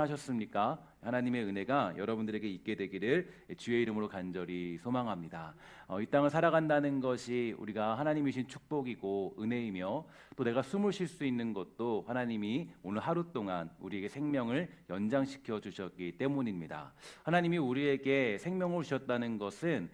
평안하셨습니까? 하나님의 은혜가 여러분들에게 있게 되기를 주의 이름으로 간절히 소망합니다. 이 땅을 살아간다는 것이 우리가 하나님이 주신 축복이고 은혜이며, 또 내가 숨을 쉴 수 있는 것도 하나님이 오늘 하루 동안 우리에게 생명을 연장시켜 주셨기 때문입니다. 하나님이 우리에게 생명을 주셨다는 것은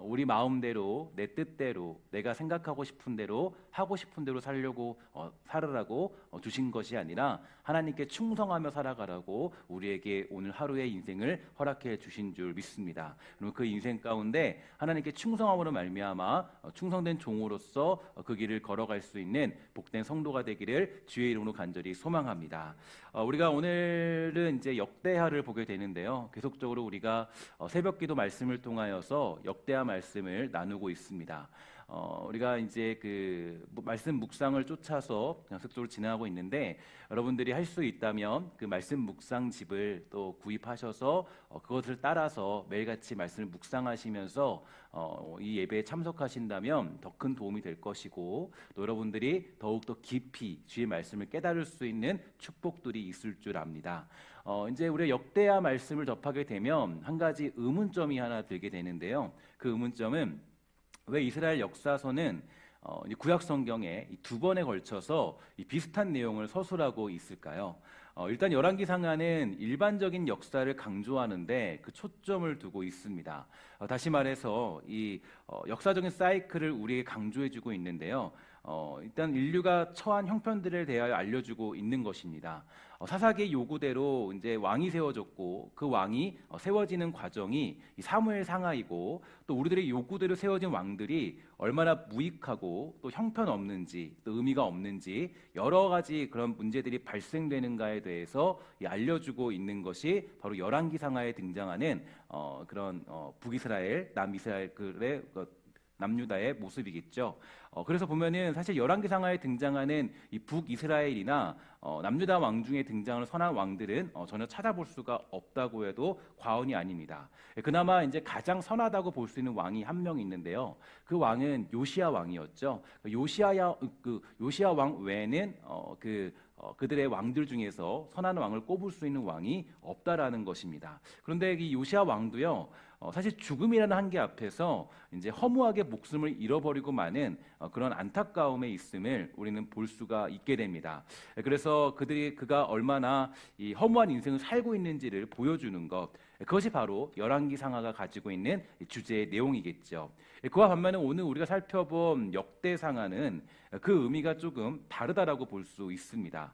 우리 마음대로, 내 뜻대로, 내가 생각하고 싶은 대로, 하고 싶은 대로 살으라고 주신 것이 아니라 하나님께 충성하며 살아가라고 우리에게 오늘 하루의 인생을 허락해 주신 줄 믿습니다. 그럼 그 인생 가운데 하나님께 충성함으로 말미암아 충성된 종으로서 그 길을 걸어갈 수 있는 복된 성도가 되기를 주의 이름으로 간절히 소망합니다. 우리가 오늘은 이제 역대하를 보게 되는데요. 계속적으로 우리가 새벽기도 말씀을 통하여서 역대하 말씀을 나누고 있습니다. 우리가 이제 그 말씀 묵상을 쫓아서 연속적으로 진행하고 있는데, 여러분들이 할 수 있다면 그 말씀 묵상집을 또 구입하셔서 그것을 따라서 매일같이 말씀을 묵상하시면서 이 예배에 참석하신다면 더 큰 도움이 될 것이고, 또 여러분들이 더욱더 깊이 주의 말씀을 깨달을 수 있는 축복들이 있을 줄 압니다. 이제 우리가 역대하 말씀을 접하게 되면 한 가지 의문점이 하나 들게 되는데요. 그 의문점은, 왜 이스라엘 역사서는 구약 성경에 두 번에 걸쳐서 비슷한 내용을 서술하고 있을까요? 일단 열왕기상하는 일반적인 역사를 강조하는데 그 초점을 두고 있습니다. 다시 말해서 이 역사적인 사이클을 우리에게 강조해주고 있는데요. 일단 인류가 처한 형편들에 대하여 알려주고 있는 것입니다. 사사기의 요구대로 이제 왕이 세워졌고, 그 왕이 세워지는 과정이 사무엘 상하이고, 또 우리들의 요구대로 세워진 왕들이 얼마나 무익하고 또 형편없는지, 또 의미가 없는지 여러 가지 그런 문제들이 발생되는가에 대해서 알려주고 있는 것이 바로 열왕기상하에 등장하는 그런 북이스라엘, 남이스라엘의 남유다의 모습이겠죠. 그래서 보면은 사실 열왕기상하에 등장하는 이 북이스라엘이나 남유다 왕 중에 등장하는 선한 왕들은 전혀 찾아볼 수가 없다고 해도 과언이 아닙니다. 그나마 이제 가장 선하다고 볼 수 있는 왕이 한 명 있는데요. 그 왕은 요시야 왕이었죠. 요시야 왕 외에는 그들의 왕들 중에서 선한 왕을 꼽을 수 있는 왕이 없다라는 것입니다. 그런데 이 요시야 왕도요, 사실 죽음이라는 한계 앞에서 이제 허무하게 목숨을 잃어버리고 마는 그런 안타까움에 있음을 우리는 볼 수가 있게 됩니다. 그래서 그가 얼마나 이 허무한 인생을 살고 있는지를 보여주는 것, 그것이 바로 열왕기상하가 가지고 있는 주제의 내용이겠죠. 그와 반면에 오늘 우리가 살펴본 역대상하는 그 의미가 조금 다르다라고 볼 수 있습니다.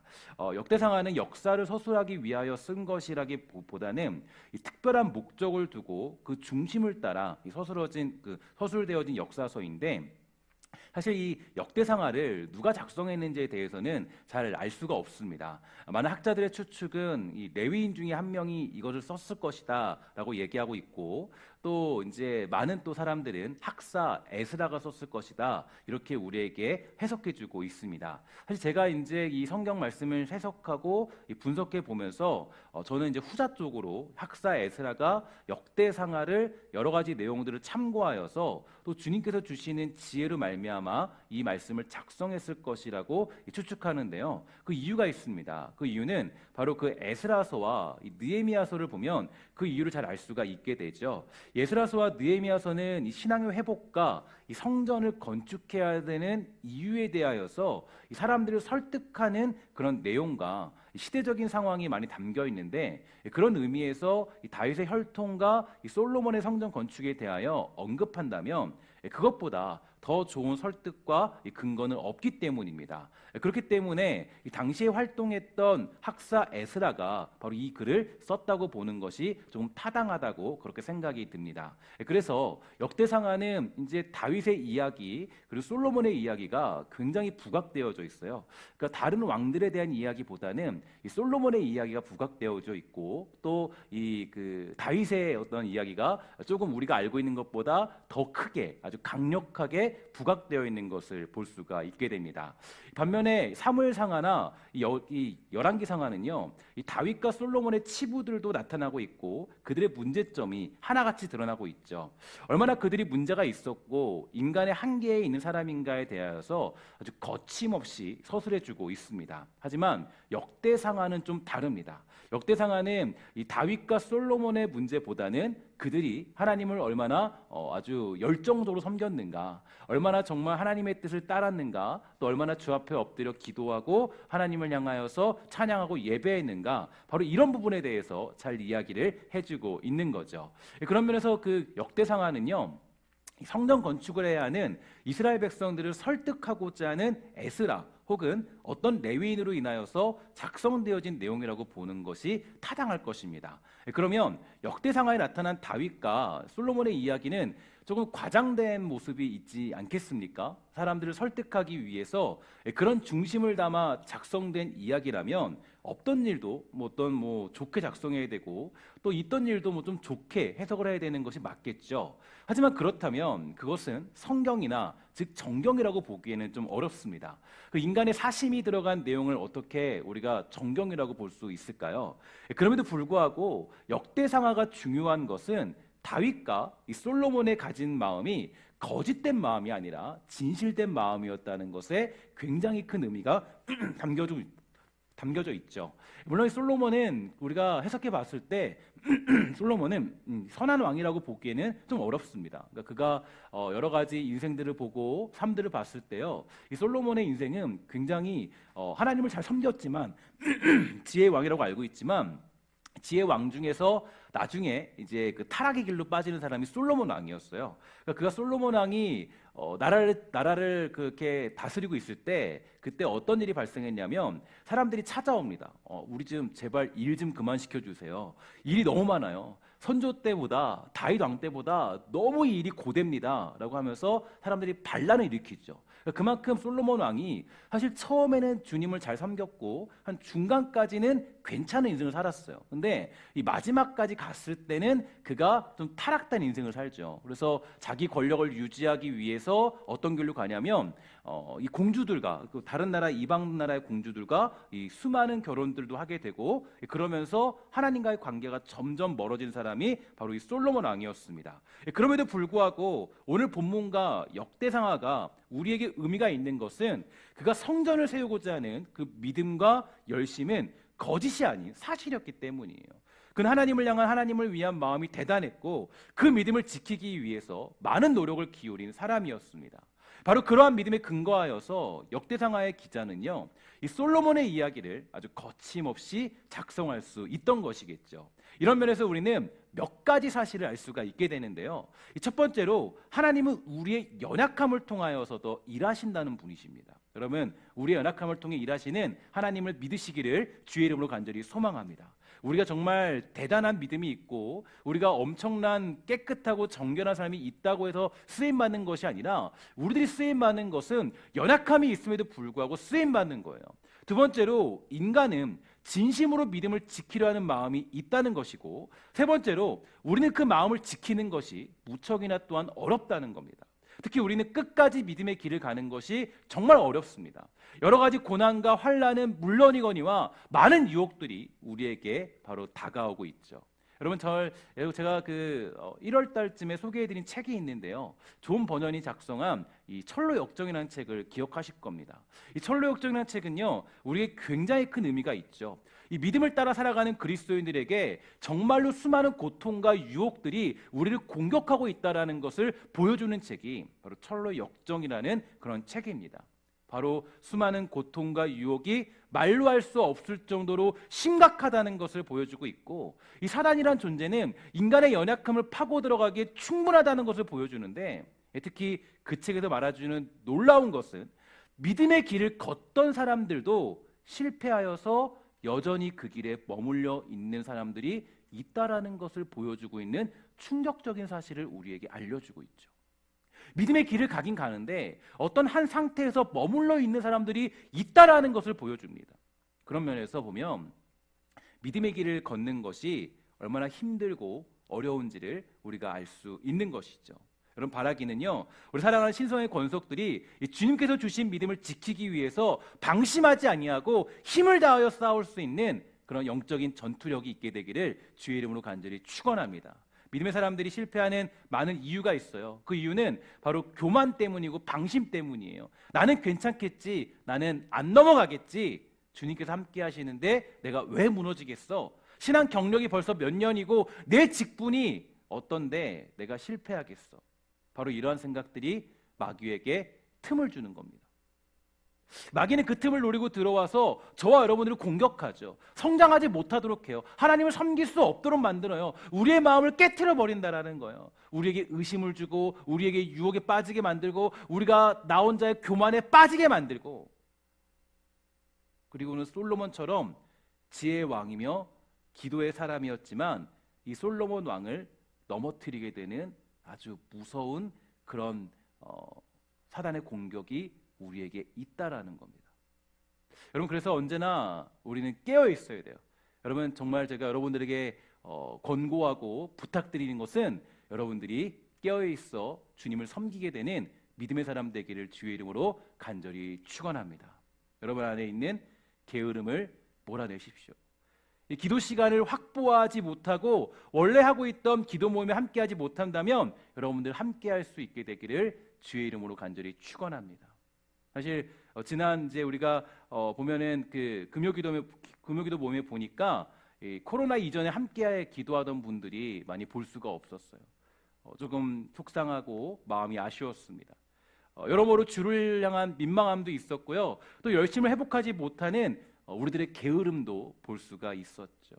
역대상하는 역사를 서술하기 위하여 쓴 것이라기보다는 특별한 목적을 두고 그 중심을 따라 서술되어진 역사서인데, 사실 이 역대상하를 누가 작성했는지에 대해서는 잘 알 수가 없습니다. 많은 학자들의 추측은 이 레위인 중에 한 명이 이것을 썼을 것이다라고 얘기하고 있고, 또 이제 많은 또 사람들은 학사 에스라가 썼을 것이다, 이렇게 우리에게 해석해주고 있습니다. 사실 제가 이제 이 성경 말씀을 해석하고 분석해 보면서 저는 이제 후자 쪽으로 학사 에스라가 역대상하를 여러 가지 내용들을 참고하여서 또 주님께서 주시는 지혜로 말미암아 이 말씀을 작성했을 것이라고 추측하는데요. 그 이유가 있습니다. 그 이유는 바로 그 에스라서와 느헤미야서를 보면 그 이유를 잘 알 수가 있게 되죠. 에스라서와 느헤미야서는 이 신앙의 회복과 이 성전을 건축해야 되는 이유에 대하여서 이 사람들을 설득하는 그런 내용과 시대적인 상황이 많이 담겨 있는데, 그런 의미에서 이 다윗의 혈통과 이 솔로몬의 성전 건축에 대하여 언급한다면 그것보다 더 좋은 설득과 근거는 없기 때문입니다. 그렇기 때문에 이 당시에 활동했던 학사 에스라가 바로 이 글을 썼다고 보는 것이 조금 타당하다고 그렇게 생각이 듭니다. 그래서 역대상하는 이제 다윗의 이야기 그리고 솔로몬의 이야기가 굉장히 부각되어져 있어요. 그러니까 다른 왕들에 대한 이야기보다는 이 솔로몬의 이야기가 부각되어져 있고, 또 이 다윗의 어떤 이야기가 조금 우리가 알고 있는 것보다 더 크게, 아주 강력하게 사람에게 부각되어 있는 것을 볼 수가 있게 됩니다. 반면에 사무엘상하나 이 열왕기상하는요, 이 다윗과 솔로몬의 치부들도 나타나고 있고 그들의 문제점이 하나같이 드러나고 있죠. 얼마나 그들이 문제가 있었고 인간의 한계에 있는 사람인가에 대하여서 아주 거침없이 서술해주고 있습니다. 하지만 역대상하는 좀 다릅니다. 역대상하는 이 다윗과 솔로몬의 문제보다는 그들이 하나님을 얼마나 아주 열정적으로 섬겼는가, 얼마나 정말 하나님의 뜻을 따랐는가, 또 얼마나 주 앞에 엎드려 기도하고 하나님을 향하여서 찬양하고 예배했는가, 바로 이런 부분에 대해서 잘 이야기를 해주고 있는 거죠. 그런 면에서 그 역대상하는요, 성전 건축을 해야 하는 이스라엘 백성들을 설득하고자 하는 에스라 혹은 어떤 레위인으로 인하여서 작성되어진 내용이라고 보는 것이 타당할 것입니다. 그러면 역대상하에 나타난 다윗과 솔로몬의 이야기는 조금 과장된 모습이 있지 않겠습니까? 사람들을 설득하기 위해서 그런 중심을 담아 작성된 이야기라면 없던 일도 좋게 작성해야 되고 또 있던 일도 좀 좋게 해석을 해야 되는 것이 맞겠죠. 하지만 그렇다면 그것은 성경이나 즉 정경이라고 보기에는 좀 어렵습니다. 그 인간의 사심이 들어간 내용을 어떻게 우리가 정경이라고 볼 수 있을까요? 그럼에도 불구하고 역대상하가 중요한 것은 다윗과 이 솔로몬의 가진 마음이 거짓된 마음이 아니라 진실된 마음이었다는 것에 굉장히 큰 의미가 담겨져 있죠. 물론 솔로몬은 우리가 해석해 봤을 때 솔로몬은 선한 왕이라고 보기에는 좀 어렵습니다. 그러니까 그가 여러 가지 인생들을 보고 삶들을 봤을 때요, 이 솔로몬의 인생은 굉장히 하나님을 잘 섬겼지만 지혜의 왕이라고 알고 있지만 지혜 왕 중에서 나중에 이제 그 타락의 길로 빠지는 사람이 솔로몬 왕이었어요. 그러니까 그가 솔로몬 왕이 나라를 그렇게 다스리고 있을 때 그때 어떤 일이 발생했냐면 사람들이 찾아옵니다. 우리 좀 제발 일 좀 그만 시켜주세요. 일이 너무 많아요. 선조 때보다 다윗 왕 때보다 너무 일이 고됩니다라고 하면서 사람들이 반란을 일으키죠. 그만큼 솔로몬 왕이 사실 처음에는 주님을 잘 섬겼고 한 중간까지는 괜찮은 인생을 살았어요. 근데 이 마지막까지 갔을 때는 그가 좀 타락된 인생을 살죠. 그래서 자기 권력을 유지하기 위해서 어떤 길로 가냐면 이 공주들과 다른 나라 이방 나라의 공주들과 이 수많은 결혼들도 하게 되고 그러면서 하나님과의 관계가 점점 멀어진 사람이 바로 이 솔로몬 왕이었습니다. 그럼에도 불구하고 오늘 본문과 역대상하가 우리에게 의미가 있는 것은 그가 성전을 세우고자 하는 그 믿음과 열심은 거짓이 아닌 사실이었기 때문이에요. 그는 하나님을 향한 하나님을 위한 마음이 대단했고 그 믿음을 지키기 위해서 많은 노력을 기울인 사람이었습니다. 바로 그러한 믿음에 근거하여서 역대상하의 기자는요, 이 솔로몬의 이야기를 아주 거침없이 작성할 수 있던 것이겠죠. 이런 면에서 우리는 몇 가지 사실을 알 수가 있게 되는데요. 첫 번째로 하나님은 우리의 연약함을 통하여서도 일하신다는 분이십니다. 여러분, 우리의 연약함을 통해 일하시는 하나님을 믿으시기를 주의 이름으로 간절히 소망합니다. 우리가 정말 대단한 믿음이 있고 우리가 엄청난 깨끗하고 정결한 사람이 있다고 해서 쓰임받는 것이 아니라 우리들이 쓰임받는 것은 연약함이 있음에도 불구하고 쓰임받는 거예요. 두 번째로 인간은 진심으로 믿음을 지키려 하는 마음이 있다는 것이고 세 번째로 우리는 그 마음을 지키는 것이 무척이나 또한 어렵다는 겁니다. 특히 우리는 끝까지 믿음의 길을 가는 것이 정말 어렵습니다. 여러 가지 고난과 환난은 물론이거니와 많은 유혹들이 우리에게 바로 다가오고 있죠. 여러분, 제가 1월 달쯤에 소개해드린 책이 있는데요. 존 버년이 작성한 이 철로 역정이라는 책을 기억하실 겁니다. 이 철로 역정이라는 책은요, 우리에게 굉장히 큰 의미가 있죠. 이 믿음을 따라 살아가는 그리스도인들에게 정말로 수많은 고통과 유혹들이 우리를 공격하고 있다는 것을 보여주는 책이 바로 철로 역정이라는 그런 책입니다. 바로 수많은 고통과 유혹이 말로 할 수 없을 정도로 심각하다는 것을 보여주고 있고 이 사단이란 존재는 인간의 연약함을 파고 들어가기에 충분하다는 것을 보여주는데 특히 그 책에서 말해주는 놀라운 것은 믿음의 길을 걷던 사람들도 실패하여서 여전히 그 길에 머물러 있는 사람들이 있다라는 것을 보여주고 있는 충격적인 사실을 우리에게 알려주고 있죠. 믿음의 길을 가긴 가는데 어떤 한 상태에서 머물러 있는 사람들이 있다라는 것을 보여줍니다. 그런 면에서 보면 믿음의 길을 걷는 것이 얼마나 힘들고 어려운지를 우리가 알 수 있는 것이죠. 여러분, 바라기는요, 우리 사랑하는 신성의 권속들이 이 주님께서 주신 믿음을 지키기 위해서 방심하지 아니하고 힘을 다하여 싸울 수 있는 그런 영적인 전투력이 있게 되기를 주의 이름으로 간절히 축원합니다. 믿음의 사람들이 실패하는 많은 이유가 있어요. 그 이유는 바로 교만 때문이고 방심 때문이에요. 나는 괜찮겠지, 나는 안 넘어가겠지, 주님께서 함께 하시는데 내가 왜 무너지겠어? 신앙 경력이 벌써 몇 년이고 내 직분이 어떤데 내가 실패하겠어? 바로 이러한 생각들이 마귀에게 틈을 주는 겁니다. 마귀는 그 틈을 노리고 들어와서 저와 여러분들을 공격하죠. 성장하지 못하도록 해요. 하나님을 섬길 수 없도록 만들어요. 우리의 마음을 깨트려 버린다라는 거예요. 우리에게 의심을 주고, 우리에게 유혹에 빠지게 만들고, 우리가 나 혼자의 교만에 빠지게 만들고, 그리고는 솔로몬처럼 지혜의 왕이며 기도의 사람이었지만 이 솔로몬 왕을 넘어뜨리게 되는 아주 무서운 그런 사단의 공격이 우리에게 있다라는 겁니다. 여러분, 그래서 언제나 우리는 깨어 있어야 돼요. 여러분, 정말 제가 여러분들에게 권고하고 부탁드리는 것은 여러분들이 깨어 있어 주님을 섬기게 되는 믿음의 사람 되기를 주의 이름으로 간절히 축원합니다. 여러분 안에 있는 게으름을 몰아내십시오. 이 기도 시간을 확보하지 못하고 원래 하고 있던 기도 모임에 함께하지 못한다면 여러분들 함께할 수 있게 되기를 주의 이름으로 간절히 축원합니다. 사실 지난 이제 우리가 보면은 그 금요기도 모임에 보니까 이 코로나 이전에 함께 기도하던 분들이 많이 볼 수가 없었어요. 조금 속상하고 마음이 아쉬웠습니다. 여러모로 주를 향한 민망함도 있었고요. 또 열심을 회복하지 못하는 우리들의 게으름도 볼 수가 있었죠.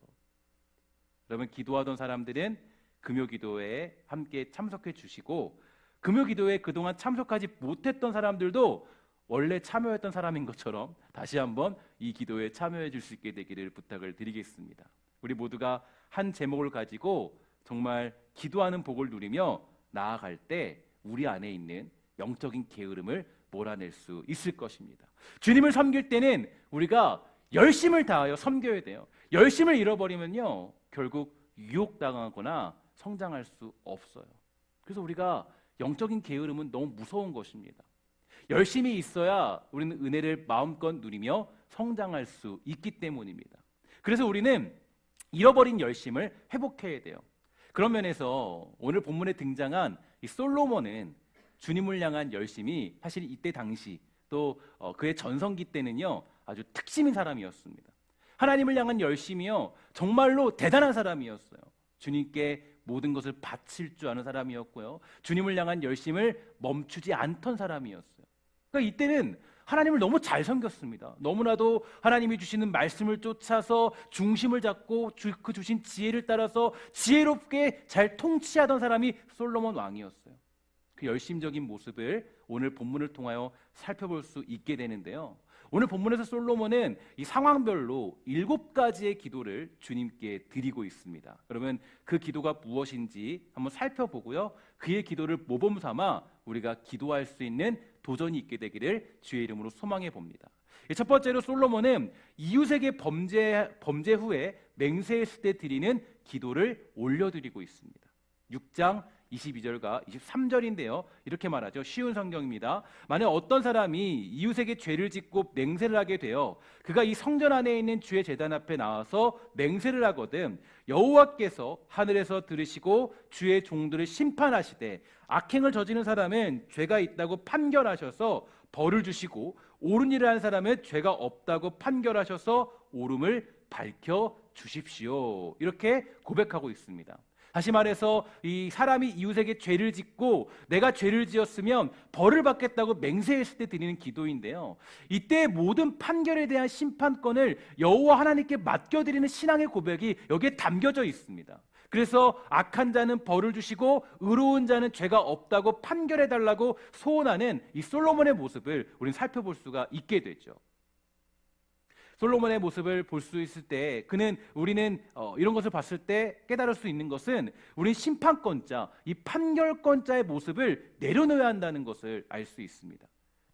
여러분, 기도하던 사람들은 금요기도에 함께 참석해 주시고, 금요기도에 그동안 참석하지 못했던 사람들도 원래 참여했던 사람인 것처럼 다시 한번 이 기도에 참여해 줄 수 있게 되기를 부탁을 드리겠습니다. 우리 모두가 한 제목을 가지고 정말 기도하는 복을 누리며 나아갈 때 우리 안에 있는 영적인 게으름을 몰아낼 수 있을 것입니다. 주님을 섬길 때는 우리가 열심을 다하여 섬겨야 돼요. 열심을 잃어버리면요, 결국 유혹당하거나 성장할 수 없어요. 그래서 우리가 영적인 게으름은 너무 무서운 것입니다. 열심히 있어야 우리는 은혜를 마음껏 누리며 성장할 수 있기 때문입니다. 그래서 우리는 잃어버린 열심을 회복해야 돼요. 그런 면에서 오늘 본문에 등장한 이 솔로몬은 주님을 향한 열심이 사실 이때 당시 또 그의 전성기 때는요, 아주 특심인 사람이었습니다. 하나님을 향한 열심이요, 정말로 대단한 사람이었어요. 주님께 모든 것을 바칠 줄 아는 사람이었고요, 주님을 향한 열심을 멈추지 않던 사람이었어요. 그러니까 이때는 하나님을 너무 잘 섬겼습니다. 너무나도 하나님이 주시는 말씀을 쫓아서 중심을 잡고 그 주신 지혜를 따라서 지혜롭게 잘 통치하던 사람이 솔로몬 왕이었어요. 그 열심적인 모습을 오늘 본문을 통하여 살펴볼 수 있게 되는데요. 오늘 본문에서 솔로몬은 이 상황별로 7가지의 기도를 주님께 드리고 있습니다. 그러면 그 기도가 무엇인지 한번 살펴보고요, 그의 기도를 모범 삼아 우리가 기도할 수 있는 도전이 있게 되기를 주의 이름으로 소망해 봅니다. 첫 번째로 솔로몬은 이웃에게 범죄 후에 맹세했을 때 드리는 기도를 올려드리고 있습니다. 6장 22절과 23절인데요. 이렇게 말하죠. 쉬운 성경입니다. 만약 어떤 사람이 이웃에게 죄를 짓고 맹세를 하게 되어 그가 이 성전 안에 있는 주의 제단 앞에 나와서 맹세를 하거든 여호와께서 하늘에서 들으시고 주의 종들을 심판하시되 악행을 저지른 사람은 죄가 있다고 판결하셔서 벌을 주시고 옳은 일을 한 사람은 죄가 없다고 판결하셔서 옳음을 밝혀 주십시오. 이렇게 고백하고 있습니다. 다시 말해서 이 사람이 이웃에게 죄를 짓고 내가 죄를 지었으면 벌을 받겠다고 맹세했을 때 드리는 기도인데요. 이때 모든 판결에 대한 심판권을 여호와 하나님께 맡겨드리는 신앙의 고백이 여기에 담겨져 있습니다. 그래서 악한 자는 벌을 주시고 의로운 자는 죄가 없다고 판결해달라고 소원하는 이 솔로몬의 모습을 우리는 살펴볼 수가 있게 되죠. 솔로몬의 모습을 볼 수 있을 때 우리는 이런 것을 봤을 때 깨달을 수 있는 것은 우리는 심판권자, 이 판결권자의 모습을 내려놓아야 한다는 것을 알 수 있습니다.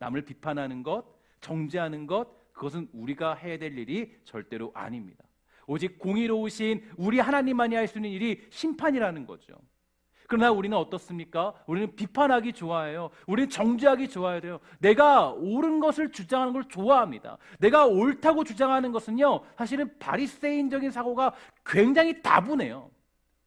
남을 비판하는 것, 정죄하는 것, 그것은 우리가 해야 될 일이 절대로 아닙니다. 오직 공의로우신 우리 하나님만이 할 수 있는 일이 심판이라는 거죠. 그러나 우리는 어떻습니까? 우리는 비판하기 좋아해요. 우리는 정죄하기 좋아해요. 내가 옳은 것을 주장하는 걸 좋아합니다. 내가 옳다고 주장하는 것은요, 사실은 바리새인적인 사고가 굉장히 다분해요.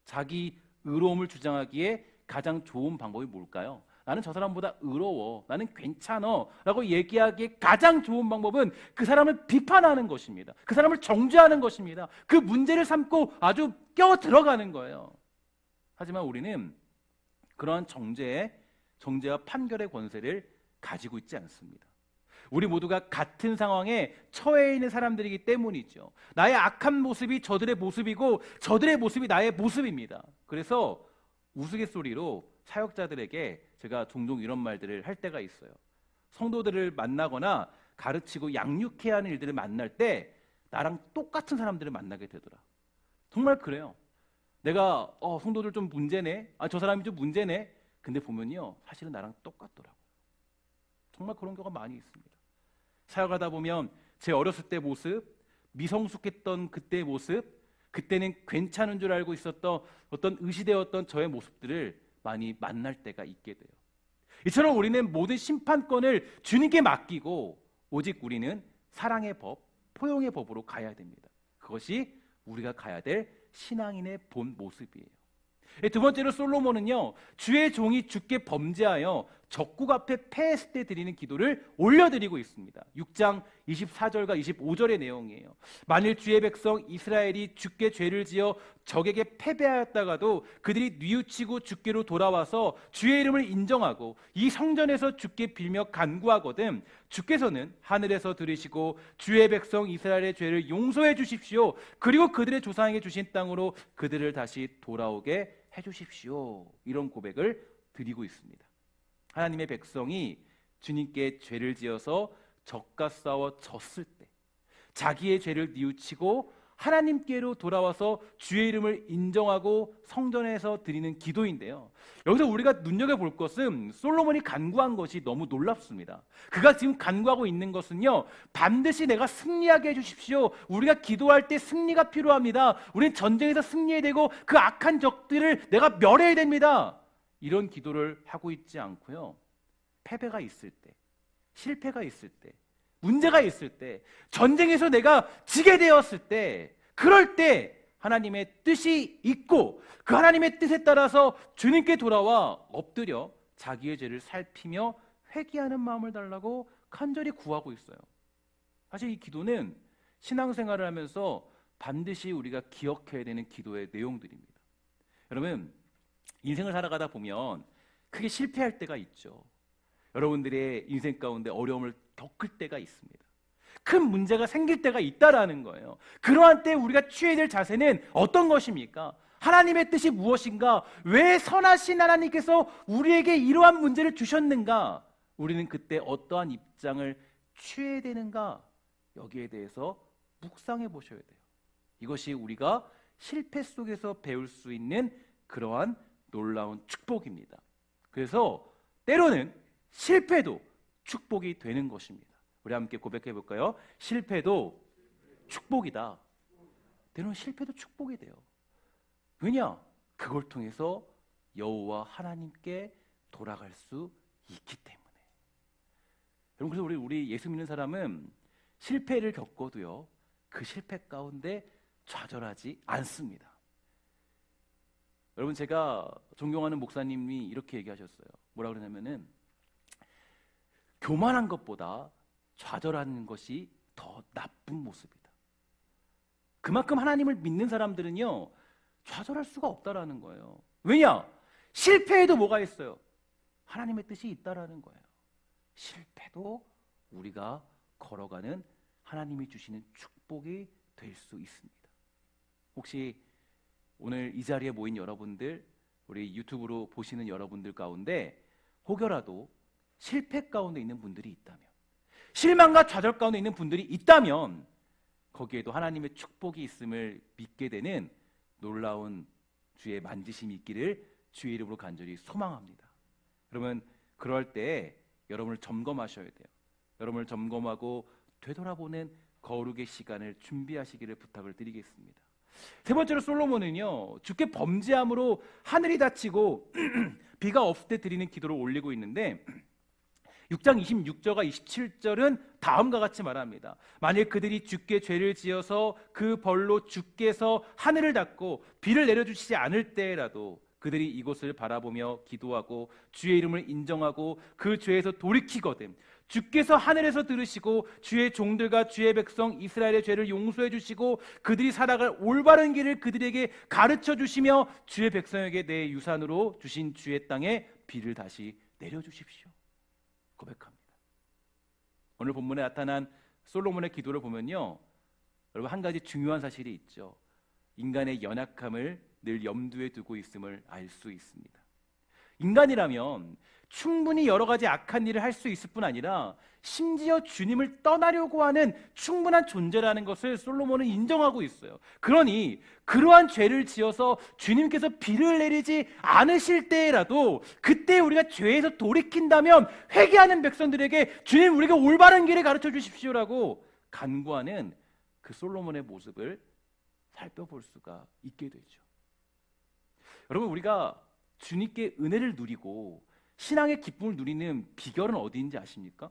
자기 의로움을 주장하기에 가장 좋은 방법이 뭘까요? 나는 저 사람보다 의로워, 나는 괜찮어 라고 얘기하기에 가장 좋은 방법은 그 사람을 비판하는 것입니다. 그 사람을 정죄하는 것입니다. 그 문제를 삼고 아주 껴 들어가는 거예요. 하지만 우리는 그러한 정죄와 판결의 권세를 가지고 있지 않습니다. 우리 모두가 같은 상황에 처해 있는 사람들이기 때문이죠. 나의 악한 모습이 저들의 모습이고 저들의 모습이 나의 모습입니다. 그래서 우스갯소리로 사역자들에게 제가 종종 이런 말들을 할 때가 있어요. 성도들을 만나거나 가르치고 양육해야 하는 일들을 만날 때 나랑 똑같은 사람들을 만나게 되더라. 정말 그래요. 내가 성도들 좀 문제네, 저 사람이 좀 문제네. 근데 보면요, 사실은 나랑 똑같더라고요. 정말 그런 경우가 많이 있습니다. 사역하다 보면 제 어렸을 때 모습, 미성숙했던 그때의 모습, 그때는 괜찮은 줄 알고 있었던 어떤 의시되었던 저의 모습들을 많이 만날 때가 있게 돼요. 이처럼 우리는 모든 심판권을 주님께 맡기고 오직 우리는 사랑의 법, 포용의 법으로 가야 됩니다. 그것이 우리가 가야 될 신앙인의 본 모습이에요. 두 번째로 솔로몬은요, 주의 종이 주께 범죄하여 적국 앞에 패했을 때 드리는 기도를 올려드리고 있습니다. 6장 24절과 25절의 내용이에요. 만일 주의 백성 이스라엘이 주께 죄를 지어 적에게 패배하였다가도 그들이 뉘우치고 주께로 돌아와서 주의 이름을 인정하고 이 성전에서 주께 빌며 간구하거든 주께서는 하늘에서 들으시고 주의 백성 이스라엘의 죄를 용서해 주십시오. 그리고 그들의 조상에게 주신 땅으로 그들을 다시 돌아오게 해주십시오. 이런 고백을 드리고 있습니다. 하나님의 백성이 주님께 죄를 지어서 적과 싸워 졌을 때 자기의 죄를 뉘우치고 하나님께로 돌아와서 주의 이름을 인정하고 성전에서 드리는 기도인데요. 여기서 우리가 눈여겨볼 것은 솔로몬이 간구한 것이 너무 놀랍습니다. 그가 지금 간구하고 있는 것은요, 반드시 내가 승리하게 해주십시오. 우리가 기도할 때 승리가 필요합니다. 우리는 전쟁에서 승리해야 되고 그 악한 적들을 내가 멸해야 됩니다. 이런 기도를 하고 있지 않고요, 패배가 있을 때, 실패가 있을 때, 문제가 있을 때, 전쟁에서 내가 지게 되었을 때, 그럴 때 하나님의 뜻이 있고 그 하나님의 뜻에 따라서 주님께 돌아와 엎드려 자기의 죄를 살피며 회개하는 마음을 달라고 간절히 구하고 있어요. 사실 이 기도는 신앙생활을 하면서 반드시 우리가 기억해야 되는 기도의 내용들입니다. 여러분, 인생을 살아가다 보면 크게 실패할 때가 있죠. 여러분들의 인생 가운데 어려움을 겪을 때가 있습니다. 큰 문제가 생길 때가 있다라는 거예요. 그러한 때 우리가 취해야 될 자세는 어떤 것입니까? 하나님의 뜻이 무엇인가? 왜 선하신 하나님께서 우리에게 이러한 문제를 주셨는가? 우리는 그때 어떠한 입장을 취해야 되는가? 여기에 대해서 묵상해 보셔야 돼요. 이것이 우리가 실패 속에서 배울 수 있는 그러한 놀라운 축복입니다. 그래서 때로는 실패도 축복이 되는 것입니다. 우리 함께 고백해 볼까요? 실패도 축복이다. 때로는 실패도 축복이 돼요. 왜냐? 그걸 통해서 여호와 하나님께 돌아갈 수 있기 때문에. 여러분, 그래서 우리 예수 믿는 사람은 실패를 겪어도요, 그 실패 가운데 좌절하지 않습니다. 여러분, 제가 존경하는 목사님이 이렇게 얘기하셨어요. 뭐라 그러냐면은, 교만한 것보다 좌절하는 것이 더 나쁜 모습이다. 그만큼 하나님을 믿는 사람들은요, 좌절할 수가 없다라는 거예요. 왜냐? 실패에도 뭐가 있어요? 하나님의 뜻이 있다라는 거예요. 실패도 우리가 걸어가는 하나님이 주시는 축복이 될 수 있습니다. 혹시 오늘 이 자리에 모인 여러분들, 우리 유튜브로 보시는 여러분들 가운데 혹여라도 실패 가운데 있는 분들이 있다면, 실망과 좌절 가운데 있는 분들이 있다면 거기에도 하나님의 축복이 있음을 믿게 되는 놀라운 주의 만지심이 있기를 주의 이름으로 간절히 소망합니다. 여러분, 그럴 때 여러분을 점검하셔야 돼요. 여러분을 점검하고 되돌아보는 거룩의 시간을 준비하시기를 부탁을 드리겠습니다. 세 번째로 솔로몬은요, 주께 범죄함으로 하늘이 닫히고 비가 없을 때 드리는 기도를 올리고 있는데 6장 26절과 27절은 다음과 같이 말합니다. 만일 그들이 주께 죄를 지어서 그 벌로 주께서 하늘을 닫고 비를 내려주시지 않을 때라도 그들이 이곳을 바라보며 기도하고 주의 이름을 인정하고 그 죄에서 돌이키거든 주께서 하늘에서 들으시고 주의 종들과 주의 백성 이스라엘의 죄를 용서해 주시고 그들이 살아갈 올바른 길을 그들에게 가르쳐 주시며 주의 백성에게 내 유산으로 주신 주의 땅에 비를 다시 내려주십시오. 고백합니다. 오늘 본문에 나타난 솔로몬의 기도를 보면요, 여러분 한 가지 중요한 사실이 있죠. 인간의 연약함을 늘 염두에 두고 있음을 알 수 있습니다. 인간이라면 충분히 여러 가지 악한 일을 할 수 있을 뿐 아니라 심지어 주님을 떠나려고 하는 충분한 존재라는 것을 솔로몬은 인정하고 있어요. 그러니 그러한 죄를 지어서 주님께서 비를 내리지 않으실 때라도 그때 우리가 죄에서 돌이킨다면 회개하는 백성들에게 주님 우리가 올바른 길을 가르쳐 주십시오라고 간구하는 그 솔로몬의 모습을 살펴볼 수가 있게 되죠. 여러분, 우리가 주님께 은혜를 누리고 신앙의 기쁨을 누리는 비결은 어디인지 아십니까?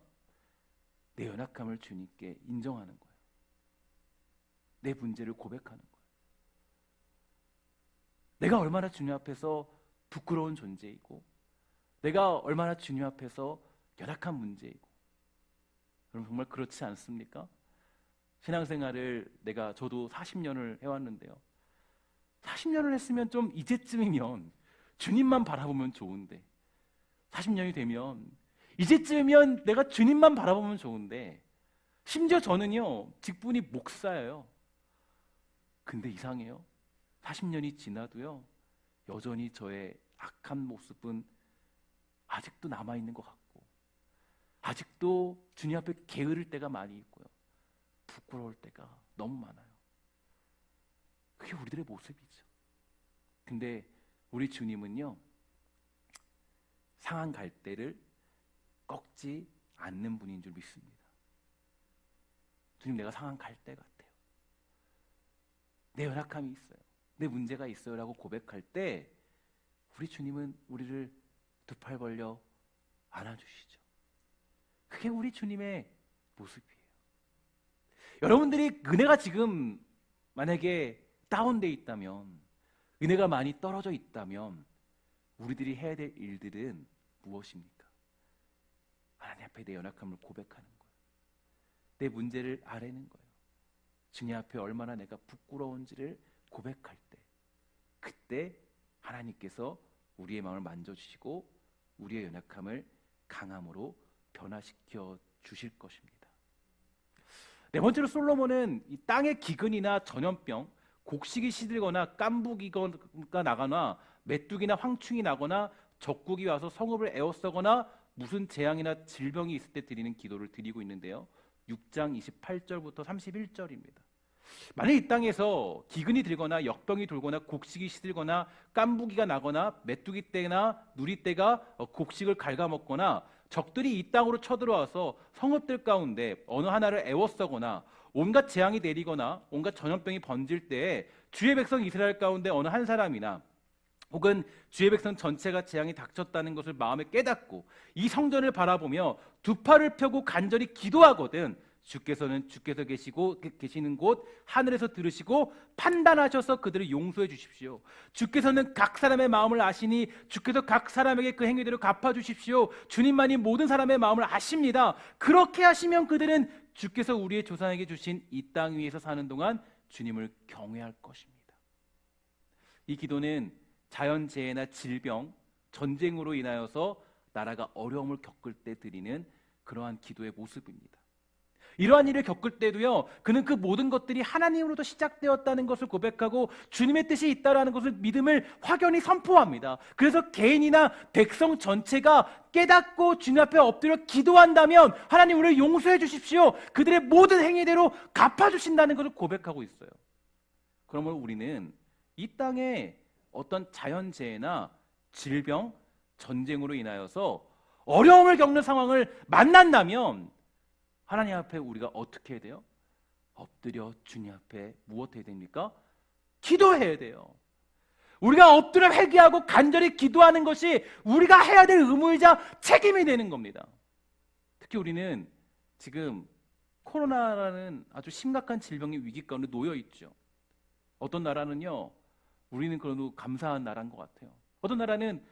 내 연약함을 주님께 인정하는 거예요. 내 문제를 고백하는 거예요. 내가 얼마나 주님 앞에서 부끄러운 존재이고 내가 얼마나 주님 앞에서 연약한 문제이고. 여러분 정말 그렇지 않습니까? 신앙생활을 저도 40년을 해왔는데요, 40년을 했으면 좀 이제쯤이면 주님만 바라보면 좋은데 40년이 되면 이제쯤이면 내가 주님만 바라보면 좋은데 심지어 저는요 직분이 목사예요. 근데 이상해요. 40년이 지나도요 여전히 저의 악한 모습은 아직도 남아있는 것 같고 아직도 주님 앞에 게으를 때가 많이 있고요 부끄러울 때가 너무 많아요. 그게 우리들의 모습이죠. 근데 우리 주님은요 상한 갈대를 꺾지 않는 분인 줄 믿습니다. 주님, 내가 상한 갈대 같아요. 내 연약함이 있어요. 내 문제가 있어요 라고 고백할 때 우리 주님은 우리를 두 팔 벌려 안아주시죠. 그게 우리 주님의 모습이에요. 여러분들이 은혜가 지금 만약에 다운되어 있다면, 은혜가 많이 떨어져 있다면 우리들이 해야 될 일들은 무엇입니까? 하나님 앞에 내 연약함을 고백하는 거예요. 내 문제를 아뢰는 거예요. 주님 앞에 얼마나 내가 부끄러운지를 고백할 때, 그때 하나님께서 우리의 마음을 만져주시고 우리의 연약함을 강함으로 변화시켜 주실 것입니다. 네 번째로 솔로몬은 이 땅의 기근이나 전염병, 곡식이 시들거나 깐부기가 나거나 메뚜기나 황충이 나거나 적국이 와서 성읍을 에워싸거나 무슨 재앙이나 질병이 있을 때 드리는 기도를 드리고 있는데요, 6장 28절부터 31절입니다. 만약 이 땅에서 기근이 들거나 역병이 돌거나 곡식이 시들거나 깐부기가 나거나 메뚜기 떼나 누리 떼가 곡식을 갉아먹거나 적들이 이 땅으로 쳐들어와서 성읍들 가운데 어느 하나를 에워싸거나 온갖 재앙이 내리거나 온갖 전염병이 번질 때에 주의 백성 이스라엘 가운데 어느 한 사람이나 혹은 주의 백성 전체가 재앙이 닥쳤다는 것을 마음에 깨닫고 이 성전을 바라보며 두 팔을 펴고 간절히 기도하거든 주께서 계시는 곳 하늘에서 들으시고 판단하셔서 그들을 용서해 주십시오. 주께서는 각 사람의 마음을 아시니 주께서 각 사람에게 그 행위대로 갚아주십시오. 주님만이 모든 사람의 마음을 아십니다. 그렇게 하시면 그들은 주께서 우리의 조상에게 주신 이 땅 위에서 사는 동안 주님을 경외할 것입니다. 이 기도는 자연재해나 질병, 전쟁으로 인하여서 나라가 어려움을 겪을 때 드리는 그러한 기도의 모습입니다. 이러한 일을 겪을 때도요, 그는 그 모든 것들이 하나님으로부터 시작되었다는 것을 고백하고 주님의 뜻이 있다라는 것을 믿음을 확연히 선포합니다. 그래서 개인이나 백성 전체가 깨닫고 주님 앞에 엎드려 기도한다면 하나님 우리를 용서해 주십시오. 그들의 모든 행위대로 갚아주신다는 것을 고백하고 있어요. 그러면 우리는 이 땅에 어떤 자연재해나 질병, 전쟁으로 인하여서 어려움을 겪는 상황을 만난다면 하나님 앞에 우리가 어떻게 해야 돼요? 엎드려 주님 앞에 무엇 해야 됩니까? 기도해야 돼요. 우리가 엎드려 회개하고 간절히 기도하는 것이 우리가 해야 될 의무이자 책임이 되는 겁니다. 특히 우리는 지금 코로나라는 아주 심각한 질병의 위기 가운데 놓여 있죠. 어떤 나라는요, 우리는 그래도 감사한 나라인 것 같아요. 어떤 나라는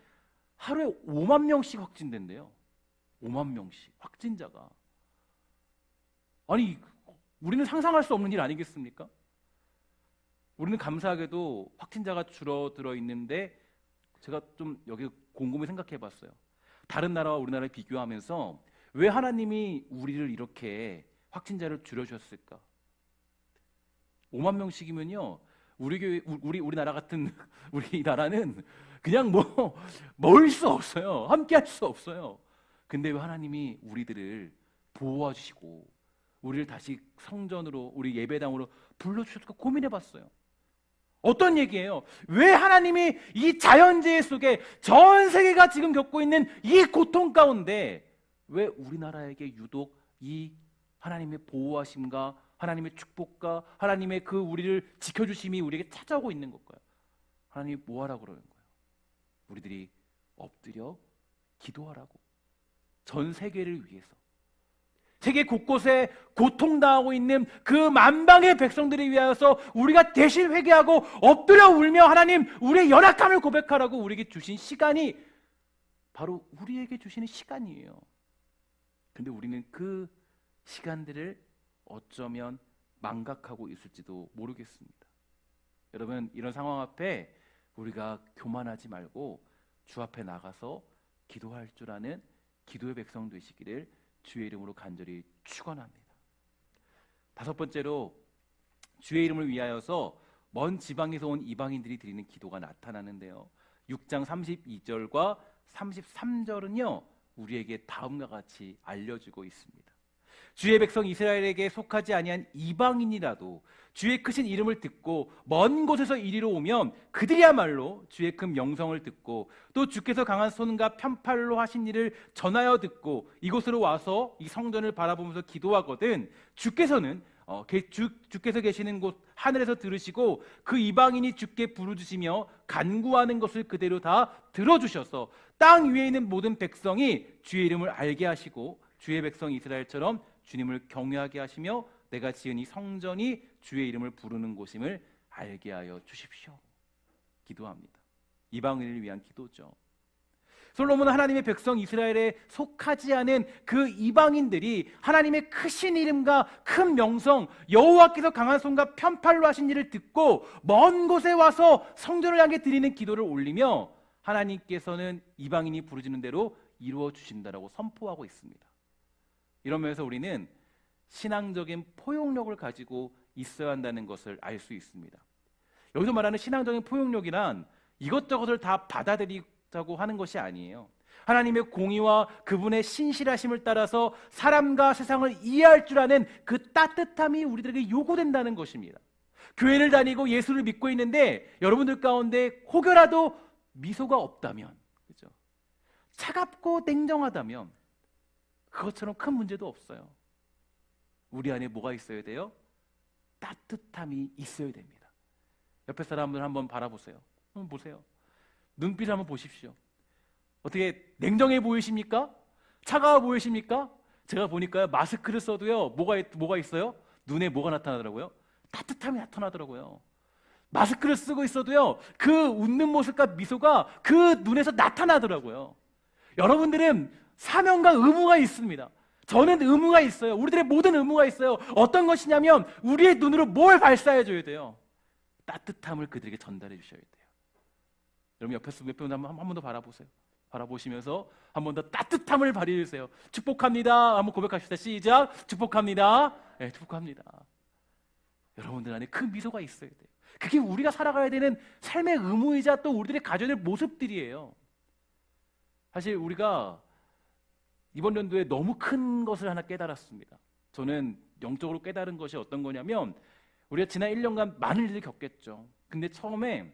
하루에 5만 명씩 확진된대요. 5만 명씩 확진자가. 아니, 우리는 상상할 수 없는 일 아니겠습니까? 우리는 감사하게도 확진자가 줄어들어 있는데, 제가 좀 여기 곰곰이 생각해 봤어요. 다른 나라와 우리나라를 비교하면서 왜 하나님이 우리를 이렇게 확진자를 줄여주셨을까? 5만 명씩이면요, 우리나라 같은 우리나라는 그냥 먹을 수 없어요. 함께 할 수 없어요. 근데 왜 하나님이 우리들을 보호해 주시고 우리를 다시 성전으로, 우리 예배당으로 불러주셨을까 고민해 봤어요. 어떤 얘기예요? 왜 하나님이 이 자연재해 속에 전 세계가 지금 겪고 있는 이 고통 가운데 왜 우리나라에게 유독 이 하나님의 보호하심과 하나님의 축복과 하나님의 그 우리를 지켜주심이 우리에게 찾아오고 있는 걸까요? 하나님이 뭐 하라고 그러는 거예요? 우리들이 엎드려 기도하라고. 전 세계를 위해서, 세계 곳곳에 고통당하고 있는 그 만방의 백성들을 위하여서 우리가 대신 회개하고 엎드려 울며 하나님 우리의 연약함을 고백하라고 우리에게 주신 시간이 바로 우리에게 주시는 시간이에요. 근데 우리는 그 시간들을 어쩌면 망각하고 있을지도 모르겠습니다. 여러분, 이런 상황 앞에 우리가 교만하지 말고 주 앞에 나가서 기도할 줄 아는 기도의 백성 되시기를 주의 이름으로 간절히 축원합니다. 다섯 번째로, 주의 이름을 위하여서 먼 지방에서 온 이방인들이 드리는 기도가 나타나는데요. 6장 32절과 33절은요 우리에게 다음과 같이 알려주고 있습니다. 주의 백성 이스라엘에게 속하지 아니한 이방인이라도 주의 크신 이름을 듣고 먼 곳에서 이리로 오면 그들이야말로 주의 큰 명성을 듣고 또 주께서 강한 손과 편팔로 하신 일을 전하여 듣고 이곳으로 와서 이 성전을 바라보면서 기도하거든 주께서는 주께서 계시는 곳 하늘에서 들으시고 그 이방인이 주께 부르짖으며 간구하는 것을 그대로 다 들어주셔서 땅 위에 있는 모든 백성이 주의 이름을 알게 하시고 주의 백성 이스라엘처럼 주님을 경외하게 하시며 내가 지은 이 성전이 주의 이름을 부르는 곳임을 알게 하여 주십시오. 기도합니다. 이방인을 위한 기도죠. 솔로몬은 하나님의 백성 이스라엘에 속하지 않은 그 이방인들이 하나님의 크신 이름과 큰 명성, 여호와께서 강한 손과 편팔로 하신 일을 듣고 먼 곳에 와서 성전을 향해 드리는 기도를 올리며 하나님께서는 이방인이 부르짖는 대로 이루어 주신다라고 선포하고 있습니다. 이러면서 우리는 신앙적인 포용력을 가지고 있어야 한다는 것을 알 수 있습니다. 여기서 말하는 신앙적인 포용력이란 이것저것을 다 받아들이자고 하는 것이 아니에요. 하나님의 공의와 그분의 신실하심을 따라서 사람과 세상을 이해할 줄 아는 그 따뜻함이 우리들에게 요구된다는 것입니다. 교회를 다니고 예수를 믿고 있는데 여러분들 가운데 혹여라도 미소가 없다면, 그렇죠? 차갑고 냉정하다면 그것처럼 큰 문제도 없어요. 우리 안에 뭐가 있어야 돼요? 따뜻함이 있어야 됩니다. 옆에 사람들 한번 바라보세요. 한번 보세요. 눈빛을 한번 보십시오. 어떻게 냉정해 보이십니까? 차가워 보이십니까? 제가 보니까요, 마스크를 써도요, 뭐가 있어요? 눈에 뭐가 나타나더라고요? 따뜻함이 나타나더라고요. 마스크를 쓰고 있어도요, 그 웃는 모습과 미소가 그 눈에서 나타나더라고요. 여러분들은 사명과 의무가 있습니다. 저는 의무가 있어요. 우리들의 모든 의무가 있어요. 어떤 것이냐면 우리의 눈으로 뭘 발사해 줘야 돼요? 따뜻함을 그들에게 전달해 주셔야 돼요. 여러분 옆에서 몇 분 한 번 더 바라보세요. 바라보시면서 한 번 더 따뜻함을 발휘해 주세요. 축복합니다. 한번 고백합시다. 시작. 축복합니다. 네, 축복합니다. 여러분들 안에 그 미소가 있어야 돼요. 그게 우리가 살아가야 되는 삶의 의무이자 또 우리들의 가져야 될 모습들이에요. 사실 우리가 이번 연도에 너무 큰 것을 하나 깨달았습니다. 저는 영적으로 깨달은 것이 어떤 거냐면 우리가 지난 1년간 많은 일을 겪겠죠. 근데 처음에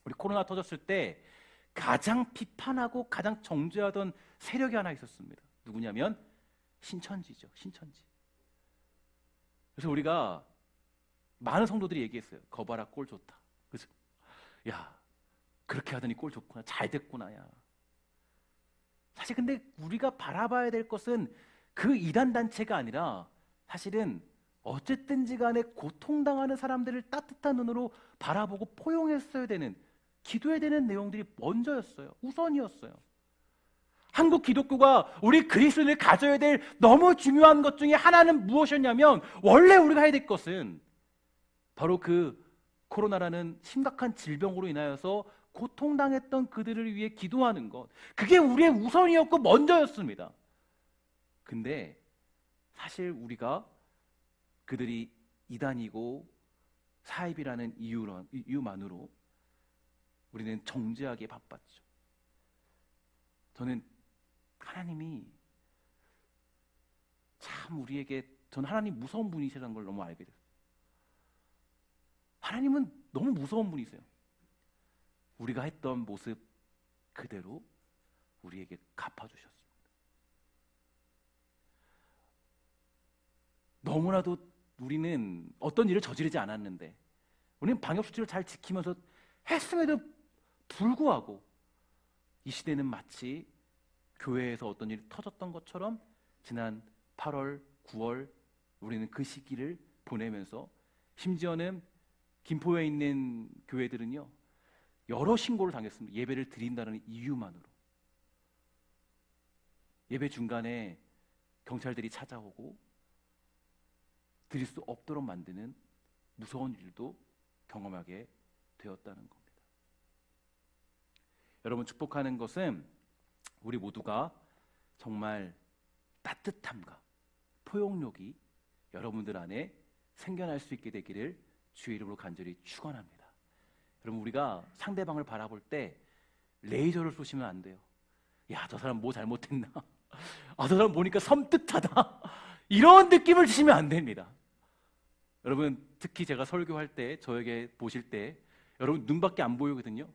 우리 코로나 터졌을 때 가장 비판하고 가장 정죄하던 세력이 하나 있었습니다. 누구냐면 신천지죠. 신천지. 그래서 우리가 많은 성도들이 얘기했어요. 거봐라 꼴 좋다. 야, 그렇게 하더니 꼴 좋구나, 잘 됐구나. 야, 사실 근데 우리가 바라봐야 될 것은 그 이단 단체가 아니라 사실은 어쨌든지 간에 고통당하는 사람들을 따뜻한 눈으로 바라보고 포용했어야 되는, 기도해야 되는 내용들이 먼저였어요. 우선이었어요. 한국 기독교가 우리 그리스도인을 가져야 될 너무 중요한 것 중에 하나는 무엇이었냐면, 원래 우리가 해야 될 것은 바로 그 코로나라는 심각한 질병으로 인하여서 고통당했던 그들을 위해 기도하는 것, 그게 우리의 우선이었고 먼저였습니다. 근데 사실 우리가 그들이 이단이고 사입이라는 이유만으로 우리는 정죄하기에 바빴죠. 저는 하나님이 참 우리에게, 저는 하나님 무서운 분이시라는 걸 너무 알게 됐어요. 하나님은 너무 무서운 분이세요. 우리가 했던 모습 그대로 우리에게 갚아주셨습니다. 너무나도 우리는 어떤 일을 저지르지 않았는데, 우리는 방역수칙을 잘 지키면서 했음에도 불구하고 이 시대는 마치 교회에서 어떤 일이 터졌던 것처럼 지난 8월, 9월 우리는 그 시기를 보내면서, 심지어는 김포에 있는 교회들은요 여러 신고를 당했습니다. 예배를 드린다는 이유만으로. 예배 중간에 경찰들이 찾아오고 드릴 수 없도록 만드는 무서운 일도 경험하게 되었다는 겁니다. 여러분, 축복하는 것은 우리 모두가 정말 따뜻함과 포용력이 여러분들 안에 생겨날 수 있게 되기를 주의 이름으로 간절히 축원합니다. 여러분, 우리가 상대방을 바라볼 때 레이저를 쏘시면 안 돼요. 야, 저 사람 뭐 잘못했나? 아, 저 사람 보니까 섬뜩하다. 이런 느낌을 주시면 안 됩니다. 여러분, 특히 제가 설교할 때, 저에게 보실 때 여러분 눈밖에 안 보이거든요.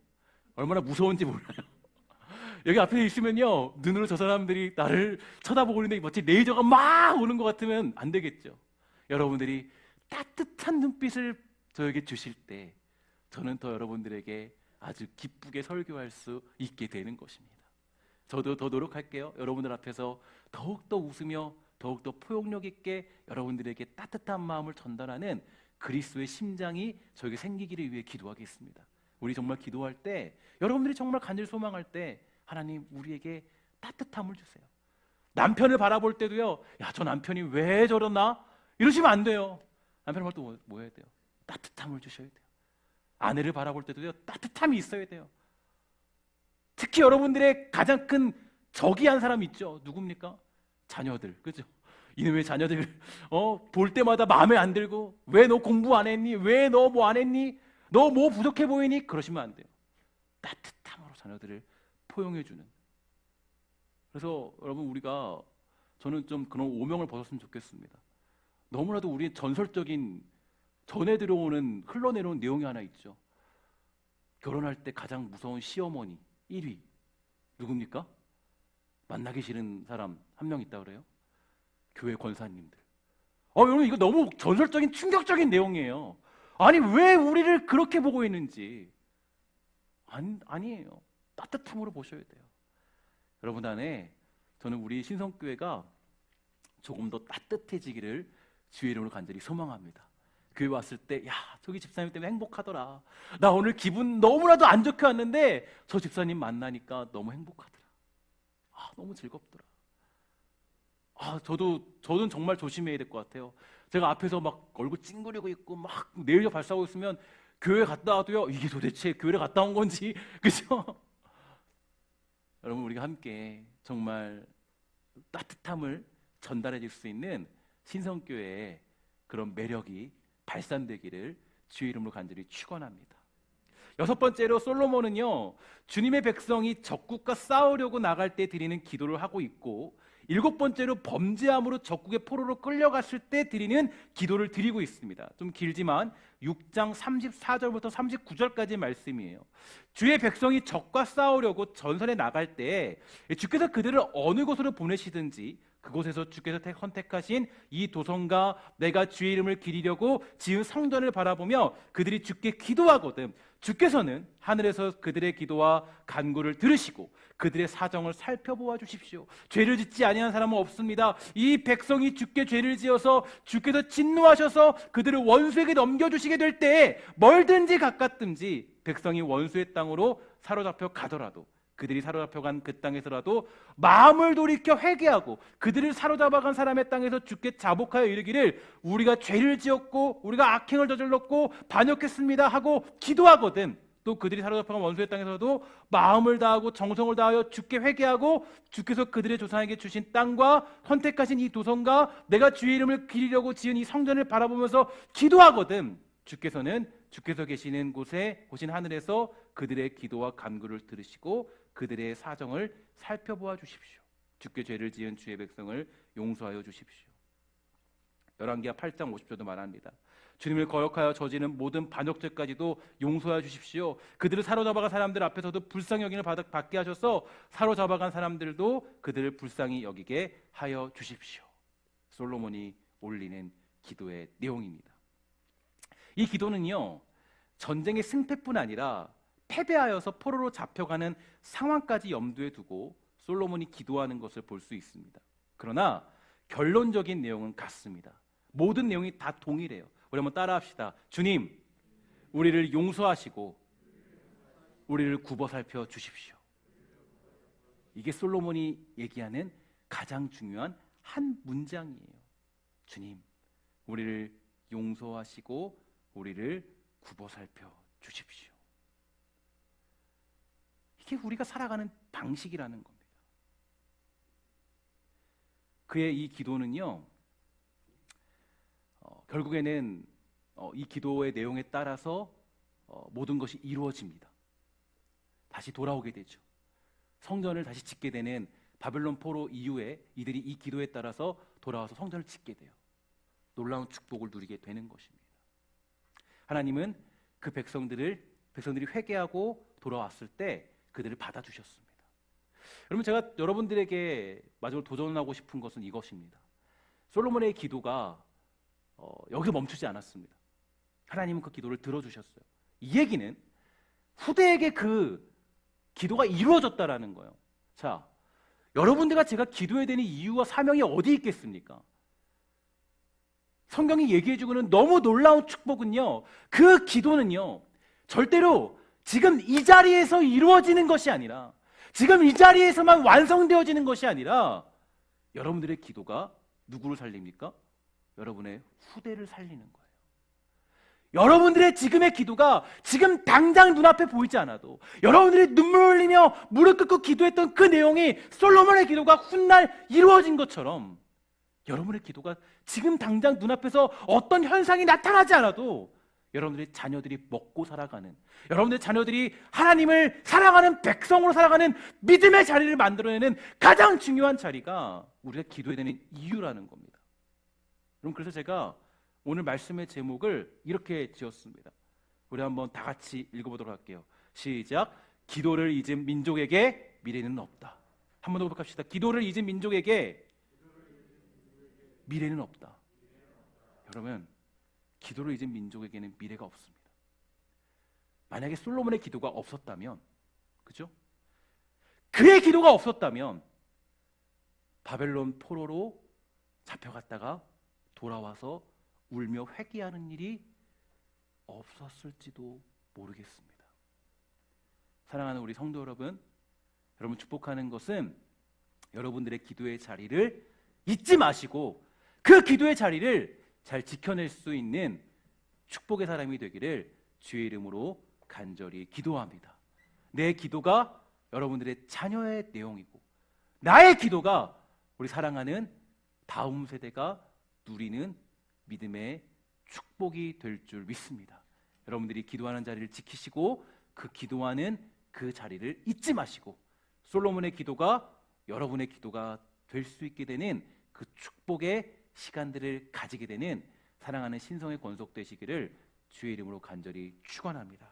얼마나 무서운지 몰라요. 여기 앞에 있으면요, 눈으로 저 사람들이 나를 쳐다보고 있는데 마치 레이저가 막 오는 것 같으면 안 되겠죠. 여러분들이 따뜻한 눈빛을 저에게 주실 때 저는 더 여러분들에게 아주 기쁘게 설교할 수 있게 되는 것입니다. 저도 더 노력할게요. 여러분들 앞에서 더욱더 웃으며 더욱더 포용력 있게 여러분들에게 따뜻한 마음을 전달하는 그리스도의 심장이 저에게 생기기를 위해 기도하겠습니다. 우리 정말 기도할 때, 여러분들이 정말 간절히 소망할 때 하나님 우리에게 따뜻함을 주세요. 남편을 바라볼 때도요, 야, 저 남편이 왜 저러나? 이러시면 안 돼요. 남편을 볼 때 뭐 해야 돼요? 따뜻함을 주셔야 돼요. 아내를 바라볼 때도요, 따뜻함이 있어야 돼요. 특히 여러분들의 가장 큰 적이 한 사람 있죠. 누굽니까? 자녀들, 그죠? 이놈의 자녀들 볼 때마다 마음에 안 들고, 왜 너 공부 안 했니? 왜 너 뭐 안 했니? 너 뭐 부족해 보이니? 그러시면 안 돼요. 따뜻함으로 자녀들을 포용해주는. 그래서 여러분, 우리가, 저는 좀 그런 오명을 벗었으면 좋겠습니다. 너무나도 우리 전설적인 전해 들어오는, 흘러내려온 내용이 하나 있죠. 결혼할 때 가장 무서운 시어머니 1위 누굽니까? 만나기 싫은 사람 한 명 있다 그래요? 교회 권사님들. 여러분, 이거 너무 전설적인 충격적인 내용이에요. 아니, 왜 우리를 그렇게 보고 있는지. 아니에요. 따뜻함으로 보셔야 돼요. 여러분 안에, 저는 우리 신성교회가 조금 더 따뜻해지기를 주의 이름으로 간절히 소망합니다. 교회 왔을 때, 야, 저기 집사님 때문에 행복하더라. 나 오늘 기분 너무나도 안 좋게 왔는데 저 집사님 만나니까 너무 행복하더라. 너무 즐겁더라. 저는 정말 조심해야 될 것 같아요. 제가 앞에서 막 얼굴 찡그리고 있고 막 내일저 발사하고 있으면 교회 갔다 와도요, 이게 도대체 교회를 갔다 온 건지, 그죠? 여러분, 우리가 함께 정말 따뜻함을 전달해 줄 수 있는 신성교회의 그런 매력이 발산되기를 주의 이름으로 간절히 축원합니다. 6번째로, 솔로몬은요, 주님의 백성이 적국과 싸우려고 나갈 때 드리는 기도를 하고 있고, 7번째로 범죄함으로 적국의 포로로 끌려갔을 때 드리는 기도를 드리고 있습니다. 좀 길지만 6장 34절부터 39절까지 말씀이에요. 주의 백성이 적과 싸우려고 전선에 나갈 때 주께서 그들을 어느 곳으로 보내시든지 그곳에서 주께서 선택하신 이 도성과 내가 주의 이름을 기리려고 지은 성전을 바라보며 그들이 주께 기도하거든 주께서는 하늘에서 그들의 기도와 간구를 들으시고 그들의 사정을 살펴보아 주십시오. 죄를 짓지 아니한 사람은 없습니다. 이 백성이 주께 죄를 지어서 주께서 진노하셔서 그들을 원수에게 넘겨주시게 될 때에 멀든지 가깝든지 백성이 원수의 땅으로 사로잡혀 가더라도 그들이 사로잡혀간 그 땅에서라도 마음을 돌이켜 회개하고 그들을 사로잡아간 사람의 땅에서 주께 자복하여 이르기를 우리가 죄를 지었고 우리가 악행을 저질렀고 반역했습니다 하고 기도하거든 또 그들이 사로잡혀간 원수의 땅에서도 마음을 다하고 정성을 다하여 주께 회개하고 주께서 그들의 조상에게 주신 땅과 선택하신 이 도성과 내가 주의 이름을 기리려고 지은 이 성전을 바라보면서 기도하거든 주께서는 주께서 계시는 곳에 오신 하늘에서 그들의 기도와 간구를 들으시고 그들의 사정을 살펴보아 주십시오. 주께 죄를 지은 주의 백성을 용서하여 주십시오. 열왕기하 8장 50절도 말합니다. 주님을 거역하여 저지른 모든 반역죄까지도 용서하여 주십시오. 그들을 사로잡아간 사람들 앞에서도 불쌍히 여김을 받게 하셔서 사로잡아간 사람들도 그들을 불쌍히 여기게 하여 주십시오. 솔로몬이 올리는 기도의 내용입니다. 이 기도는요 전쟁의 승패뿐 아니라 패배하여서 포로로 잡혀가는 상황까지 염두에 두고 솔로몬이 기도하는 것을 볼 수 있습니다. 그러나 결론적인 내용은 같습니다. 모든 내용이 다 동일해요. 우리 한번 따라합시다. 주님, 우리를 용서하시고 우리를 굽어 살펴 주십시오. 이게 솔로몬이 얘기하는 가장 중요한 한 문장이에요. 주님, 우리를 용서하시고 우리를 굽어 살펴 주십시오. 이게 우리가 살아가는 방식이라는 겁니다. 그의 이 기도는요 결국에는 이 기도의 내용에 따라서 모든 것이 이루어집니다. 다시 돌아오게 되죠. 성전을 다시 짓게 되는 바벨론 포로 이후에 이들이 이 기도에 따라서 돌아와서 성전을 짓게 돼요. 놀라운 축복을 누리게 되는 것입니다. 하나님은 그 백성들이 회개하고 돌아왔을 때 그들을 받아주셨습니다. 여러분 제가 여러분들에게 마지막으로 도전하고 싶은 것은 이것입니다. 솔로몬의 기도가 여기서 멈추지 않았습니다. 하나님은 그 기도를 들어주셨어요. 이 얘기는 후대에게 그 기도가 이루어졌다라는 거예요. 자, 여러분들과 제가 기도해야 되는 이유와 사명이 어디 있겠습니까? 성경이 얘기해주고는 너무 놀라운 축복은요 그 기도는요 절대로 지금 이 자리에서 이루어지는 것이 아니라 지금 이 자리에서만 완성되어지는 것이 아니라 여러분들의 기도가 누구를 살립니까? 여러분의 후대를 살리는 거예요. 여러분들의 지금의 기도가 지금 당장 눈앞에 보이지 않아도 여러분들이 눈물 흘리며 무릎 꿇고 기도했던 그 내용이 솔로몬의 기도가 훗날 이루어진 것처럼 여러분의 기도가 지금 당장 눈앞에서 어떤 현상이 나타나지 않아도 여러분들의 자녀들이 먹고 살아가는 여러분들의 자녀들이 하나님을 사랑하는 백성으로 살아가는 믿음의 자리를 만들어내는 가장 중요한 자리가 우리가 기도해야 되는 이유라는 겁니다. 그럼 그래서 제가 오늘 말씀의 제목을 이렇게 지었습니다. 우리 한번 다 같이 읽어보도록 할게요. 시작. 기도를 잊은 민족에게 미래는 없다. 한 번 더 고백합시다. 기도를 잊은 민족에게 미래는 없다. 여러분 기도를 잊은 민족에게는 미래가 없습니다. 만약에 솔로몬의 기도가 없었다면 그죠? 그의 기도가 없었다면 바벨론 포로로 잡혀갔다가 돌아와서 울며 회개하는 일이 없었을지도 모르겠습니다. 사랑하는 우리 성도 여러분, 여러분 축복하는 것은 여러분들의 기도의 자리를 잊지 마시고 그 기도의 자리를 잘 지켜낼 수 있는 축복의 사람이 되기를 주의 이름으로 간절히 기도합니다. 내 기도가 여러분들의 자녀의 내용이고 나의 기도가 우리 사랑하는 다음 세대가 누리는 믿음의 축복이 될 줄 믿습니다. 여러분들이 기도하는 자리를 지키시고 그 기도하는 그 자리를 잊지 마시고 솔로몬의 기도가 여러분의 기도가 될 수 있게 되는 그 축복의 시간들을 가지게 되는 사랑하는 신성의 권속 되시기를 주의 이름으로 간절히 축원합니다.